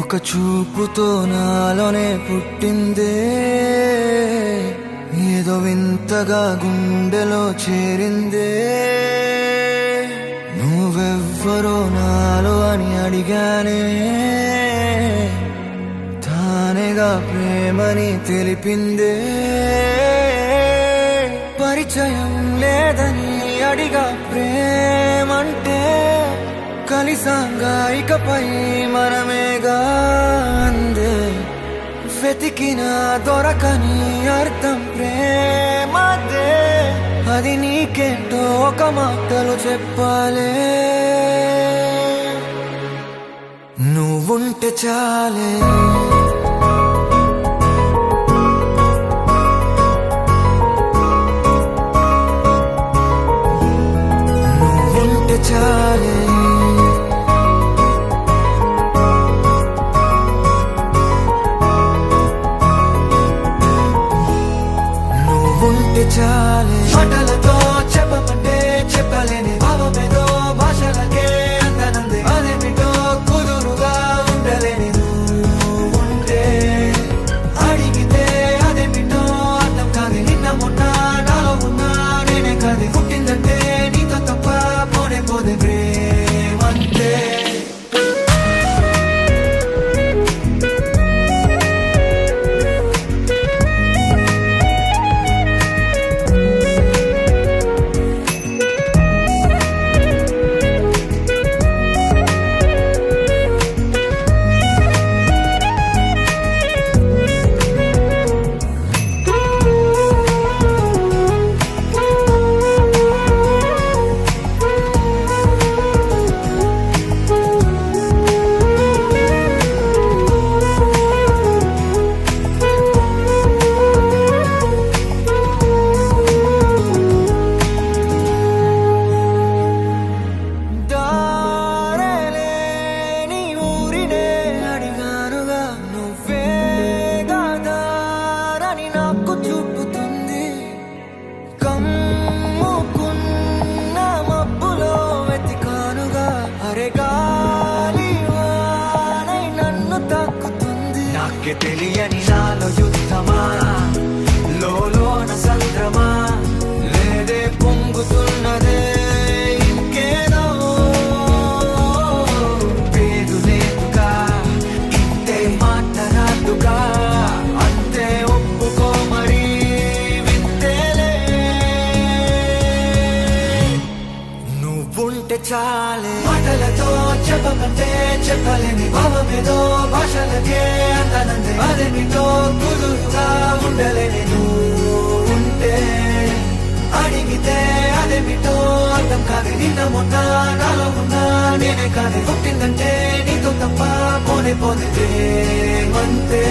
ఒక చూపుతో నాలోనే పుట్టిందే, ఏదో వింతగా గుండెలో చేరిందే. నువ్వెవ్వరో నాలో అని అడిగానే, తానేగా ప్రేమని తెలిపిందే. పరిచయం లేదని అడిగా ప్రేమంటే, కలిసాంగా ఇకపై మనమేగా అందే. వెతికినా దొరకని అర్థం ప్రేమదే, అది నీకేంటో ఒక మాటలో చెప్పాలే. నువ్వుంటే చాలే, నువ్వుంటే చాలే, నువ్వుంటే చాలే. మాటలతో చెప్పమంటే చెప్పలేని భావమేదో భాషలకే అందనందే. అదేమిటో కుదురుగా ఉండలేని నువ్వుంటే, అడిగితే అదేమిటో అర్థం కాదు. నిన్న మొన్న నాలో ఉన్నా నేనే కాదు. పుట్టిందంటే నీతో తప్ప పోనే పోదే ప్రేమంతే. నాకే తెలియని నాలో యుద్ధమా, లోన సంద్రమా, లేదే పొంగుతున్నదే ఇంకేదో. పేరు లేదుగా, ఇంతే మాట్లాడుగా, అంతే ఒప్పుకో మరి వింతేలే. నువ్వుంటే చాలే, మాటలతో చెప్పమంటే చెప్పలేని భావమేదో భాషలకే అందనందే. అదేమిటో కుదురుగా ఉండలేని నువ్వుంటే, అడిగితే అదేమిటో అర్థం కాదు. నిన్న మొన్న నాలో ఉన్నా నేనే కాదు. పుట్టిందంటే నీతో తప్ప పోనే పోదే ప్రేమంతే.